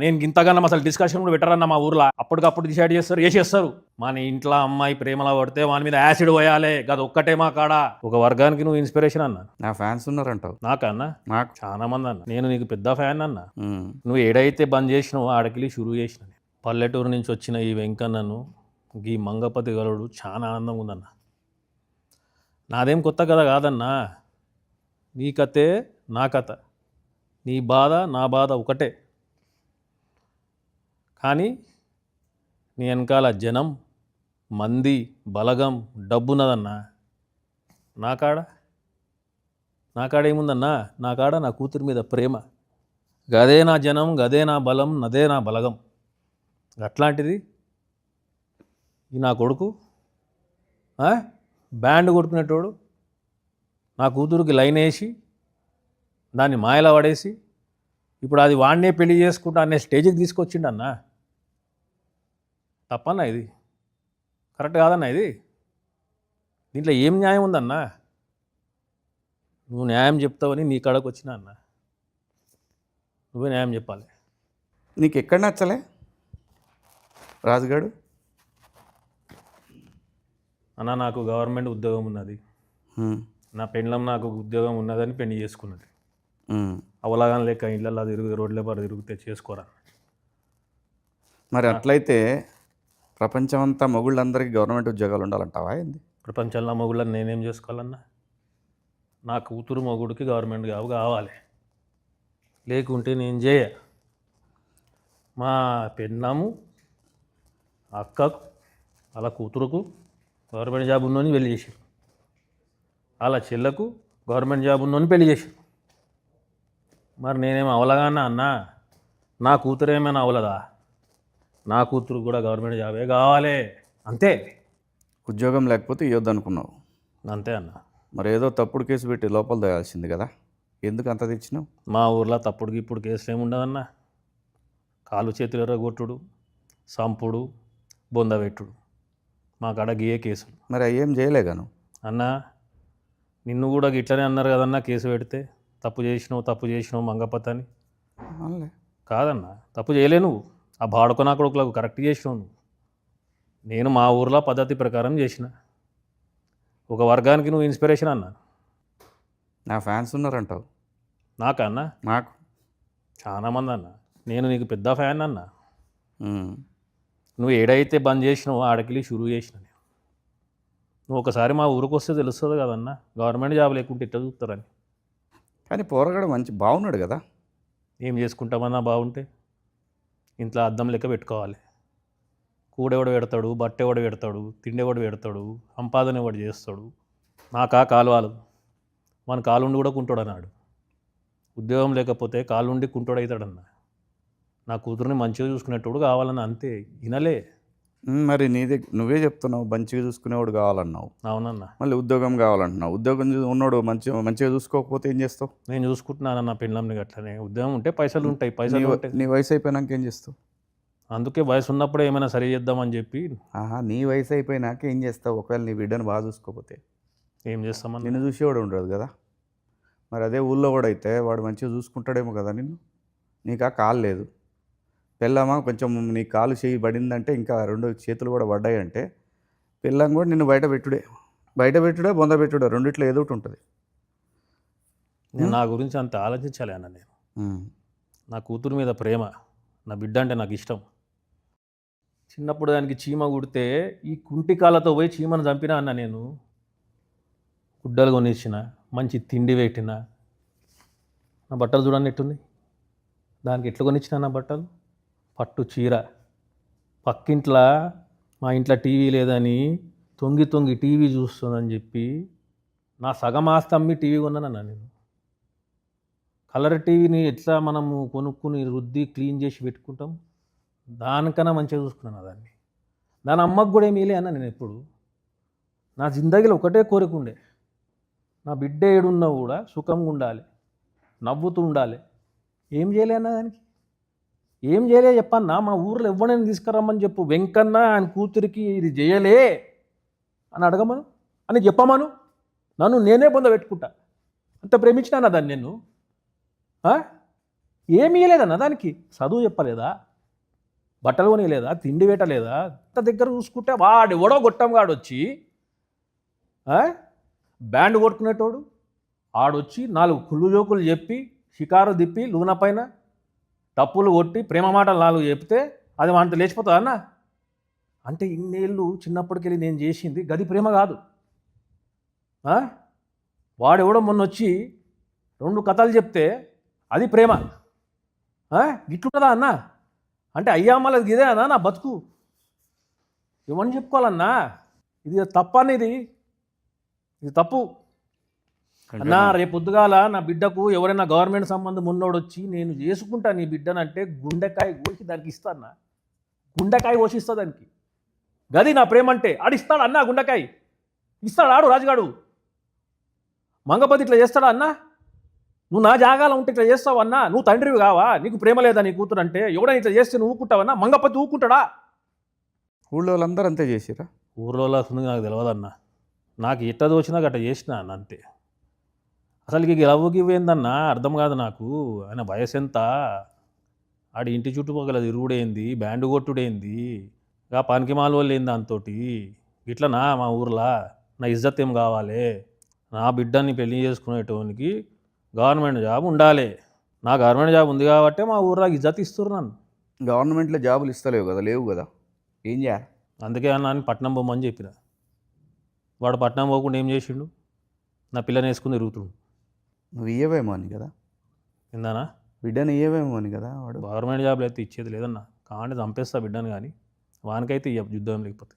నేను ఇంతగానం అసలు డిస్కషన్ కూడా పెట్టరన్న మా ఊర్లో. అప్పటికప్పుడు డిసైడ్ చేస్తారు, చేసేస్తారు. మన ఇంట్లో అమ్మాయి ప్రేమలో పడితే వాని మీద యాసిడ్ పోయాలి, గది ఒక్కటే మా కాడ. ఒక వర్గానికి నువ్వు ఇన్స్పిరేషన్ అన్న. నా ఫ్యాన్స్ ఉన్నారంటావు? నాకన్నా నాకు చాలా మంది అన్న. నేను నీకు పెద్ద ఫ్యాన్ అన్న. నువ్వు ఏడైతే బంద్ చేసినావో ఆడకిలి షురువు చేసిన. పల్లెటూరు నుంచి వచ్చిన ఈ వెంకన్నను ఈ మంగపతి గలుడు చాలా ఆనందంగా ఉందన్న. నాదేం కొత్త కథ కాదన్నా. నీ కథే నా కథ, నీ బాధ నా బాధ ఒకటే. కానీ నీ వెనకాల జనం, మంది, బలగం, డబ్బున్నదన్నా. నా కాడ ఏముందన్నా? నా కాడ నా కూతురి మీద ప్రేమ. గదే నా జనం, గదే నా బలం, నదే నా బలగం. అట్లాంటిది ఈ నా కొడుకు బ్యాండ్ కొట్టుకునేటోడు నా కూతురికి లైన్ వేసి దాన్ని మాయలా పడేసి ఇప్పుడు అది వాడినే పెళ్లి చేసుకుంటా అనే స్టేజ్కి తీసుకొచ్చిండన్న. తప్పన్నా ఇది? కరెక్ట్ కాదన్నా ఇది? దీంట్లో ఏం న్యాయం ఉందన్నా? నువ్వు న్యాయం చెప్తావని నీ కాడకు వచ్చినా అన్న. నువ్వే న్యాయం చెప్పాలి. నీకు ఎక్కడ నచ్చలే రాజుగాడు? అన్న నాకు గవర్నమెంట్ ఉద్యోగం ఉన్నది, నా పెండ్లం నాకు ఉద్యోగం ఉన్నదని పెళ్లి చేసుకున్నది. అవలాగానే లేక ఇళ్ళల్లో తిరుగు రోడ్ల పాటు తిరిగితే చేసుకోరా. మరి అట్లయితే ప్రపంచమంతా మొగుళ్ళందరికీ గవర్నమెంట్ ఉద్యోగాలు ఉండాలంటావా ఏంది? ప్రపంచంలో మొగుళ్ళని నేనేం చేసుకోవాలన్నా? నా కూతురు మొగుడికి గవర్నమెంట్ జాబ్ కావాలి, లేకుంటే నేను చేయ. మా పెన్నాము అక్కకు అలా కూతురుకు గవర్నమెంట్ జాబ్ ఉన్నోని పెళ్లి చేశారు, అలా చెల్లకు గవర్నమెంట్ జాబ్ ఉన్నోని పెళ్లి చేశారు. మరి నేనేమో అవలగానా అన్నా? నా కూతురు ఏమైనా అవలదా? నా కూతురు కూడా గవర్నమెంట్ జాబే కావాలి, అంతే. ఉద్యోగం లేకపోతే ఇవ్వద్దు అనుకున్నావు? అంతే అన్న. మరి ఏదో తప్పుడు కేసు పెట్టి లోపల తేయాల్సింది కదా, ఎందుకు అంత తెచ్చినావు? మా ఊర్లో తప్పుడుకి ఇప్పుడు కేసులు ఏమి ఉండదన్నా. కాలు చేతులు ఎర్రగొట్టుడు, సంపుడు, బొందబెట్టుడు, మా కాడ గియే కేసులు. మరి అయ్యేం చేయలేగాను అన్నా. నిన్ను కూడా ఇట్లనే అన్నారు కదన్నా, కేసు పెడితే తప్పు చేసినావు మంగపతి అని. కాదన్నా, తప్పు చేయలే నువ్వు. ఆ బాడుకొనా కొడుకులకు కరెక్ట్ చేసినావు నువ్వు. నేను మా ఊర్లో పద్ధతి ప్రకారం చేసిన. ఒక వర్గానికి నువ్వు ఇన్స్పిరేషన్ అన్నా. నా ఫ్యాన్స్ ఉన్నారంటావు? నాకన్నా నాకు చాలా మంది అన్న. నేను నీకు పెద్ద ఫ్యాన్ అన్నా. నువ్వు ఏడైతే బంద్ చేసినావో ఆడకిలి షురువు చేసిన. నువ్వు ఒకసారి మా ఊరికి వస్తే తెలుస్తుంది కదన్నా, గవర్నమెంట్ జాబ్ లేకుంటే ఇట్లా చూస్తారని. కానీ పోరగాడు మంచి బాగున్నాడు కదా. ఏం చేసుకుంటామన్నా బాగుంటే? ఇంట్లో అద్దం లెక్క పెట్టుకోవాలి. కూడెవడు పెడతాడు, బట్టెవడు పెడతాడు, తిండెవడు పెడతాడు, సంపాదన ఎవడు చేస్తాడు. నాకా కాలువాలు మన కాలుండి కూడా కుంటాడు అన్నాడు. ఉద్యోగం లేకపోతే కాలుండి కుంటాడు అవుతాడన్న. నా కూతురుని మంచిగా చూసుకునేటోడు కావాలన్న, అంతే. వినలే. మరి నువ్వే చెప్తున్నావు మంచిగా చూసుకునేవాడు కావాలన్నావు. అవునన్నా. మళ్ళీ ఉద్యోగం కావాలంటున్నావు. ఉద్యోగం ఉన్నాడు మంచిగా చూసుకోకపోతే ఏం చేస్తావు? నేను చూసుకుంటున్నానన్న పెళ్ళంని అట్లనే. ఉద్యోగం ఉంటే పైసలు ఉంటాయి, పైసలు ఉంటాయి. నీ వయసు అయిపోయినాక ఏం చేస్తావు? అందుకే వయసు ఉన్నప్పుడే ఏమైనా సరి చేద్దామని చెప్పి. నీ వయసు అయిపోయినాక ఏం చేస్తావు? ఒకవేళ నీ బిడ్డను బాగా చూసుకోకపోతే ఏం చేస్తామని? నిన్ను చూసేవాడు ఉండదు కదా. మరి అదే ఊళ్ళో కూడా అయితే వాడు మంచిగా చూసుకుంటాడేమో కదా నిన్ను. నీకు ఆ కాలు లేదు, పిల్లమా కొంచెం నీ కాలు చేయి పడిందంటే, ఇంకా రెండు చేతులు కూడా పడ్డాయి అంటే పిల్లం కూడా నిన్ను బయట పెట్టుడే బొంద పెట్టుడే, రెండిట్లో ఏదో ఒకటి ఉంటుంది. నా గురించి అంత ఆలోచించాలి అన్న. నేను నా కూతురు మీద ప్రేమ, నా బిడ్డ అంటే నాకు ఇష్టం. చిన్నప్పుడు దానికి చీమ కుడితే ఈ కుంటి కాళ్ళతో పోయి చీమను చంపినా అన్న. నేను గుడ్డలు కొనిచ్చిన, మంచి తిండి పెట్టిన. నా బట్టలు చూడండి ఎట్టుంది. దానికి ఎట్లా కొనిచ్చిన నా బట్టలు? పట్టు చీర. పక్కింట్లో మా ఇంట్లో టీవీ లేదని తొంగి టీవీ చూస్తుందని చెప్పి నా సగం ఆస్తి అమ్మి టీవీ కొన్నానన్నా నేను. కలర్ టీవీని ఎట్లా మనము కొనుక్కుని రుద్ది క్లీన్ చేసి పెట్టుకుంటాం, దానికన్నా మంచిగా చూసుకున్నాను దాన్ని. దాని అమ్మకు కూడా ఏమీ లే అన్న. నేను ఎప్పుడు నా జిందగీలో ఒకటే కోరిక ఉండే, నా బిడ్డ ఏడున్నా కూడా సుఖంగా ఉండాలి, నవ్వుతూ ఉండాలి. ఏం చేయలే అన్న దానికి? ఏం చేయలే చెప్పన్నా? మా ఊర్లో ఎవరైనా తీసుకురమ్మని చెప్పు, వెంకన్న ఆయన కూతురికి ఇది చేయలే అని అడగమను, అని చెప్పమను. నన్ను నేనే పొందబెట్టుకుంటా. అంత ప్రేమించినా దాన్ని నేను. ఏమీ ఇవ్వలేదన్న దానికి, చదువు చెప్పలేదా, బట్టలు కొనియలేదా, తిండి పెట్టలేదా? అంత దగ్గర చూసుకుంటే వాడు ఎవడో గొట్టంగాడు వచ్చి బ్యాండ్ కొట్టుకునేటోడు ఆడొచ్చి 4 కుళ్ళు జోకులు చెప్పి షికారు తిప్పి లూన పైన తప్పులు కొట్టి ప్రేమ మాటలు 4 చెప్తే అది వాంత లేచిపోతుందా అన్న? అంటే ఇన్నేళ్ళు చిన్నప్పటికెళ్ళి నేను చేసింది గది ప్రేమ కాదు. వాడెవడో మొన్న వచ్చి 2 కథలు చెప్తే అది ప్రేమ గిట్లుంటుందా అన్న? అంటే అయ్యా మళ్ళీ ఇదే అన్నా నా బతుకు, ఏమని చెప్పుకోవాలన్నా? ఇది తప్పనేది, ఇది తప్పు అన్నా. రేపు పొద్దుగాల నా బిడ్డకు ఎవరైనా గవర్నమెంట్ సంబంధం ఉన్నోడు వచ్చి నేను చేసుకుంటా నీ బిడ్డనంటే గుండెకాయ కోసి దానికి ఇస్తానా, గుండెకాయ కోసిస్తా దానికి. గది నా ప్రేమ అంటే. ఆడిస్తాడు అన్నా, గుండెకాయ ఇస్తాడు ఆడు రాజుగాడు. మంగపతి ఇట్లా చేస్తాడా అన్నా? నువ్వు నా జాగాలో ఉంటే ఇట్లా చేస్తావు అన్నా? నువ్వు తండ్రివి కావా? నీకు ప్రేమ లేదా నీ కూతురు అంటే? ఎవడైనా ఇట్లా చేస్తే నువ్వు ఊకుంటావన్నా? మంగపతి ఊకుంటాడా? ఊళ్ళో వాళ్ళందరూ అంతే చేసిరా? ఊర్లో వస్తుంది నాకు తెలియదన్నా. నాకు ఎట్ట దోచినా గట్ట చేసిన అన్న అంతే. అసలుకి లవ్వుకి ఇవ్వేందన్నా అర్థం కాదు నాకు. ఆయన వయసు ఎంత, ఆడి ఇంటి చుట్టుపక్కల తిరుగుడేంది, బ్యాండ్ కొట్టుడేంది, ఇక పనికి మాల వాళ్ళు ఏంది దాంతోటి. ఇట్లనా మా ఊర్లో నా ఇజ్జత్ ఏం కావాలి? నా బిడ్డని పెళ్లి చేసుకునేటోనికి గవర్నమెంట్ జాబ్ ఉండాలి. నా గవర్నమెంట్ జాబ్ ఉంది కాబట్టి మా ఊర్లో ఇజ్జత్ ఇస్తున్నారు నన్ను. గవర్నమెంట్లో జాబులు ఇస్తలేవు కదా, లేవు కదా, ఏం చేయాలి? అందుకే అన్న అని పట్నం పోమని చెప్పిన. వాడు పట్నం పోకుండా ఏం చేసిండు? నా పిల్లని వేసుకుని తిరుగుతుండు. నువ్వు ఇయ్యవేమో అని కదా, ఏందన్నా? బిడ్డని ఇయ్యవేమో అని కదా. వాడు గవర్నమెంట్ జాబ్లు అయితే ఇచ్చేది లేదన్నా. కాంటే చంపేస్తా బిడ్డను, కానీ వానికైతే ఇయ్య యుద్ధం లేకపోతే.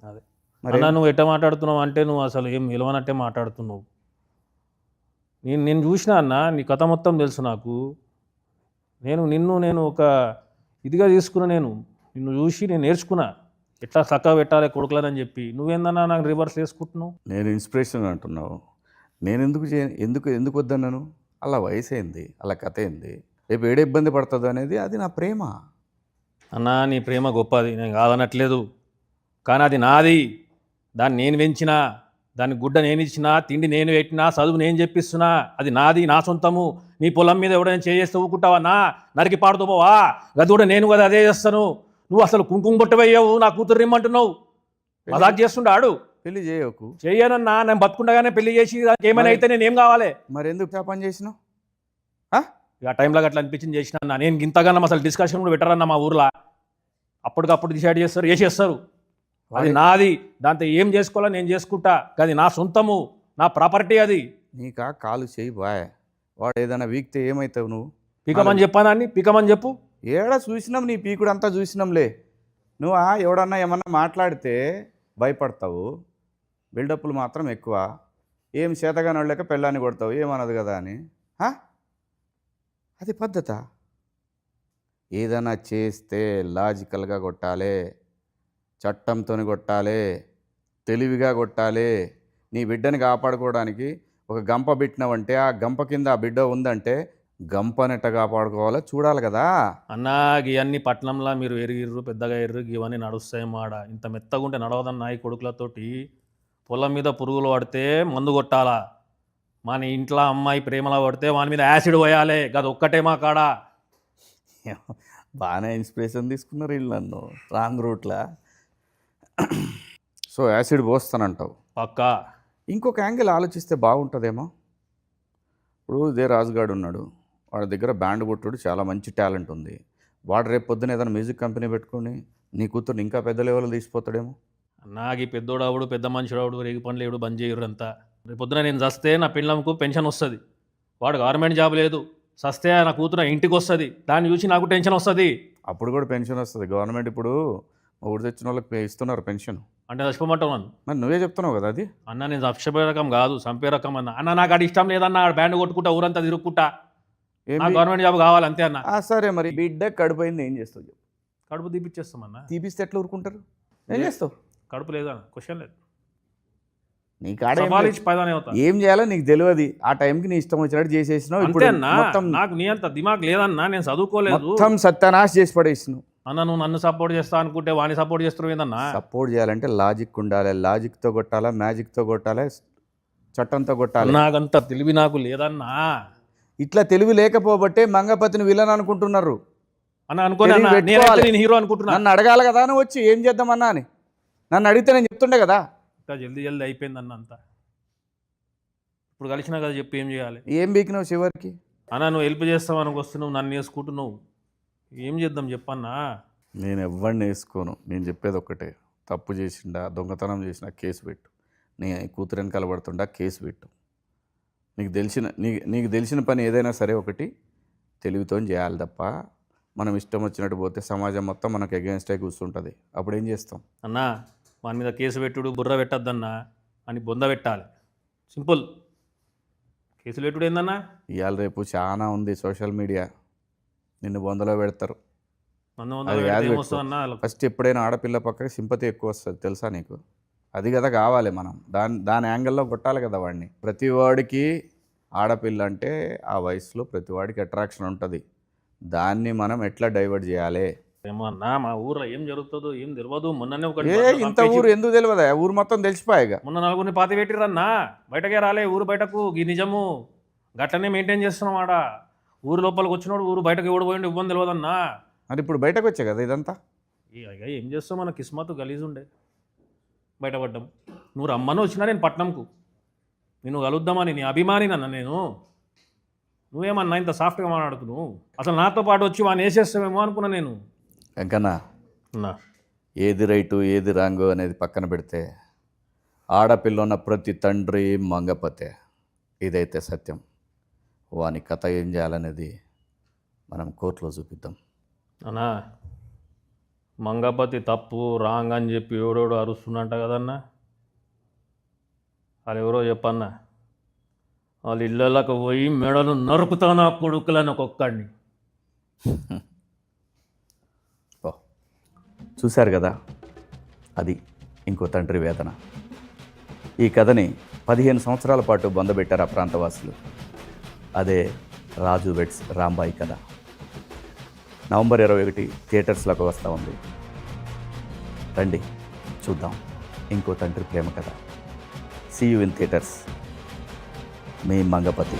అదే అన్నా, నువ్వు ఎట్ట మాట్లాడుతున్నావు అంటే నువ్వు అసలు ఏం నిలవనట్టే మాట్లాడుతున్నావు. నేను చూసినా అన్న, నీ కథ మొత్తం తెలుసు నాకు. నేను ఒక ఇదిగా తీసుకున్నా. నిన్ను చూసి నేను నేర్చుకున్నా ఎట్లా చక్కగా పెట్టాలి కొడుకులని చెప్పి. నువ్వేందన్నా నాకు రివర్స్ వేసుకుంటున్నావు? నేను ఇన్స్పిరేషన్ అంటున్నావు. నేను ఎందుకు వద్దన్నాను? అలా వయసు ఏంది, అలా కథ ఏంది, రేపు ఏడే ఇబ్బంది పడుతుందో అనేది అది నా ప్రేమ. అన్నా నీ ప్రేమ గొప్పది, నేను కాదనట్లేదు. కానీ అది నాది. దాన్ని నేను పెంచినా, దాని గుడ్డ నేను ఇచ్చినా, తిండి నేను పెట్టినా, చదువు నేను చెప్పిస్తున్నా. అది నాది, నా సొంతము. నీ పొలం మీద ఎవడైనా చేస్తే ఊకుంటావన్నా? నరికి పాడుతూ పోవా? గది కూడా నేను కదా అదే చేస్తాను. నువ్వు అసలు కుంకుమ బొట్టవయ్యావు, నా కూతురు ఇమ్మంటున్నావు. మజాక్ చేస్తుండాడు. పెళ్లి చేయకు. చెయ్యనన్నా, నేను బతుకుండగానే పెళ్లి చేసి ఏమైనా అయితే నేను ఏం కావాలి? మరి ఎందుకు పని చేసినావు? ఇక టైంలో అట్లా అనిపించింది చేసిన అన్న. నేను ఇంతగానో అసలు డిస్కషన్ కూడా పెట్టారన్న మా ఊర్లో. అప్పటికప్పుడు డిసైడ్ చేస్తారు, చేసేస్తారు. అది నాది, దాంతో ఏం చేసుకోవాలో నేను చేసుకుంటా. అది నా సొంతము, నా ప్రాపర్టీ. అది నీకా కాలు చేయి బాయ్. వాడు ఏదైనా వీక్తే ఏమవుతావు నువ్వు? పీకమని చెప్పానాన్ని, పీకమని చెప్పు. ఏడా చూసినాం, నీ పీకుడు అంతా చూసినాంలే. నువ్వు ఎవడన్నా ఏమన్నా మాట్లాడితే భయపడతావు, బిల్డప్లు మాత్రం ఎక్కువ. ఏం చేతగాని వాళ్ళక పెళ్ళాన్ని కొడతావు, ఏమన్నది కదా అని. అది పద్ధత? ఏదైనా చేస్తే లాజికల్గా కొట్టాలి, చట్టంతో కొట్టాలి, తెలివిగా కొట్టాలి. నీ బిడ్డని కాపాడుకోవడానికి ఒక గంప పెట్టినావంటే ఆ గంప కింద ఆ బిడ్డ ఉందంటే గంపనెట్ట కాపాడుకోవాలో చూడాలి కదా అన్నా. ఇవన్నీ పట్నంలో మీరు ఎరిగిర్రు, పెద్దగా ఎర్రు, ఇవన్నీ నడుస్తాయి మాడ. ఇంత మెత్తగా ఉంటే నడవదన్నా. ఈ కొడుకులతోటి పొలం మీద పురుగులు పడితే మందు కొట్టాలా? మన ఇంట్లో అమ్మాయి ప్రేమలో పడితే వాని మీద యాసిడ్ పోయాలి. గది ఒక్కటే మా కాడ. బాగానే ఇన్స్పిరేషన్ తీసుకున్నారు వీళ్ళు నన్ను రాంగ్ రూట్లా. సో యాసిడ్ పోస్తానంటావు? పక్కా. ఇంకొక యాంగిల్ ఆలోచిస్తే బాగుంటుందేమో. ఇప్పుడు ఇదే రాజుగాడు ఉన్నాడు, వాడి దగ్గర బ్యాండ్ కొట్టుడు చాలా మంచి టాలెంట్ ఉంది. వాడు రేపు పొద్దున ఏదైనా మ్యూజిక్ కంపెనీ పెట్టుకొని నీ కూతుర్ని ఇంకా పెద్ద లెవెల్లో తీసిపోతాడేమో. నాకు ఈ పెద్దోడు అవడు, పెద్ద మనుషుడు అవడు, రేగి పనులు ఏడు బంద్ చేయరు అంతా. రేపు పొద్దున నేను చస్తే నా పిల్లలకు పెన్షన్ వస్తుంది. వాడు గవర్నమెంట్ జాబ్ లేదు, చస్తే నా కూతురు ఇంటికి వస్తుంది. దాన్ని చూసి నాకు టెన్షన్ వస్తుంది. అప్పుడు కూడా పెన్షన్ వస్తుంది. గవర్నమెంట్ ఇప్పుడు ఊరు తెచ్చిన వాళ్ళకి ఇస్తున్నారు పెన్షన్. అంటే చచ్చిపోమంటావు నన్ను? మరి నువ్వే చెప్తున్నావు కదా అది. అన్న నేను చచ్చిపోయే రకం కాదు, చంపే రకం అన్న నాకు అది ఇష్టం లేదన్న. బ్యాండ్ కొట్టుకుంటా ఊరంతా తిరుగుకుంటా. గవర్నమెంట్ జాబ్ కావాలి అంతే అన్న. సరే, మరి బిడ్డ కడుపోయింది ఏం చేస్తావు? కడుపు తీపిచ్చేస్తామన్నా. తీపిస్తే ఎట్లా ఊరుకుంటారు? ఏం చేస్తావు? కడుపు లేదా? క్వశ్చన్ లేదు. నీ కాడ ఏం చేయాలో నీకు తెలియదు. ఆ టైంకి నీ ఇష్టం వచ్చినట్టు చేసేసినావు. ఇప్పుడు నాకు నీ అంత దిమాగ్ లేదన్నా. నేను చదువుకోలేదు, మొత్తం సత్యానాశ్ చేసి పడేసినావు. అన్న నువ్వు నన్ను సపోర్ట్ చేస్తా అనుకుంటే వాడిని సపోర్ట్ చేస్తున్నావు ఏందన్నా? సపోర్ట్ చేయాలంటే లాజిక్ ఉండాలి. లాజిక్తో కొట్టాలా, మ్యాజిక్తో కొట్టాలి, చట్టంతో కొట్టాలి. నాకంత తెలివి నాకు లేదన్నా. ఇట్లా తెలివి లేకపోబట్టే మంగపతిని విలన్ అనుకుంటున్నారు. అన్న అనుకోని తెలివి అన్న, పెట్టుకోవాలి. నేనైతే నేను హీరో అనుకుంటున్నా. నన్ను అడగాలి కదా అని వచ్చి ఏం చేద్దామన్నా అని. నన్ను అడిగితే నేను చెప్తుండే కదా. ఇంకా జల్దీ జల్దీ అయిపోయింది అన్న అంతా. ఇప్పుడు కలిసినా కదా చెప్పి ఏం చేయాలి. ఏం బీకినావు చివరికి? అన్న నువ్వు హెల్ప్ చేస్తావని వస్తున్నావు, నన్ను వేసుకుంటున్నావు, ఏం చేద్దాం చెప్పన్నా. నేను ఎవరిని వేసుకోను. నేను చెప్పేది ఒక్కటే, తప్పు చేసిండా, దొంగతనం చేసినా కేసు పెట్టు. నీ కూతురని కలబడుతుండా కేసు పెట్టు. నీకు తెలిసిన పని ఏదైనా సరే ఒకటి తెలివితో చేయాలి తప్ప మనం ఇష్టం వచ్చినట్టు పోతే సమాజం మొత్తం మనకు అగేన్స్టే కూర్చుంటుంది. అప్పుడు ఏం చేస్తాం? అన్నా వాని మీద కేసు పెట్టుడు, బుర్ర పెట్టద్దన్నా అని బొంద పెట్టాలి. సింపుల్. కేసులు పెట్టుడు ఏందన్నా? ఇవాళ రేపు చాలా ఉంది సోషల్ మీడియా, నిన్ను బొందలో పెడతారు. అది కాదు ఏమొస్తుందన్నా? ఫస్ట్ ఎప్పుడైనా ఆడపిల్ల పక్కకి సింపతి ఎక్కువ వస్తుంది తెలుసా నీకు? అది కదా కావాలి మనం. దాని యాంగిల్లో కొట్టాలి కదా వాడిని. ప్రతి వాడికి ఆడపిల్ల అంటే ఆ వయసులో ప్రతి వాడికి అట్రాక్షన్ ఉంటుంది. దాన్ని మనం ఎట్లా డైవర్ట్ చేయాలి? ఏమో అన్నా, మా ఊర్లో ఏం జరుగుతుందో ఏం తెలియదు. మొన్ననే ఇంత ఊరు ఎందుకు తెలియదా? ఊరు మొత్తం తెలిసిపోయాగా. మొన్న నలుగురిని పాతి పెట్టిరన్నా, బయటకే రాలే ఊరు బయటకు. ఈ నిజము గట్లనే మెయింటైన్ చేస్తున్నాం ఆడ. ఊరు లోపలికి వచ్చినోడు ఊరు బయటకు ఎవడు పోయిండు ఇవ్వని తెలియదన్నా. మరి ఇప్పుడు బయటకు వచ్చే కదా ఇదంతా. ఇక ఏం చేస్తాం, మన కిస్మత్ గలీజ్ ఉండే బయటపడ్డాం. నువ్వు రమ్మని వచ్చినా నేను పట్నంకు, నేను కలుద్దామని నీ అభిమాని నన్న నేను. నువ్వేమన్నా ఇంత సాఫ్ట్గా మాట్లాడుతున్నావు? అసలు నాతో పాటు వచ్చి వాడిని వేసేస్తావేమో అనుకున్నా నేను. వెంకన్నా, అన్నా ఏది రైటు ఏది రాంగు అనేది పక్కన పెడితే ఆడపిల్ల ఉన్న ప్రతి తండ్రి మంగపతే. ఇదైతే సత్యం. వాని కథ ఏం చేయాలనేది మనం కోర్టులో చూపిద్దాం. అన్నా మంగపతి తప్పు రాంగ్ అని చెప్పి ఎవడెవడో అరుస్తున్నట్ట కదన్నా. వాళ్ళు ఎవరో చెప్పన్నా, వాళ్ళ ఇళ్ళకి పోయి మెడలు నరుకుతానా కొడుకులని ఒక్కొక్కడిని. చూశారు కదా, అది ఇంకో తండ్రి వేదన. ఈ కథని 15 సంవత్సరాల పాటు బొందబెట్టారు ఆ ప్రాంతవాసులు. అదే రాజు వెడ్స్ రాంబాయి కథ. నవంబర్ 21 థియేటర్స్లోకి వస్తూ ఉంది. రండి చూద్దాం ఇంకో తండ్రి ప్రేమ కథ. See you in theatres. మీ మంగపతి.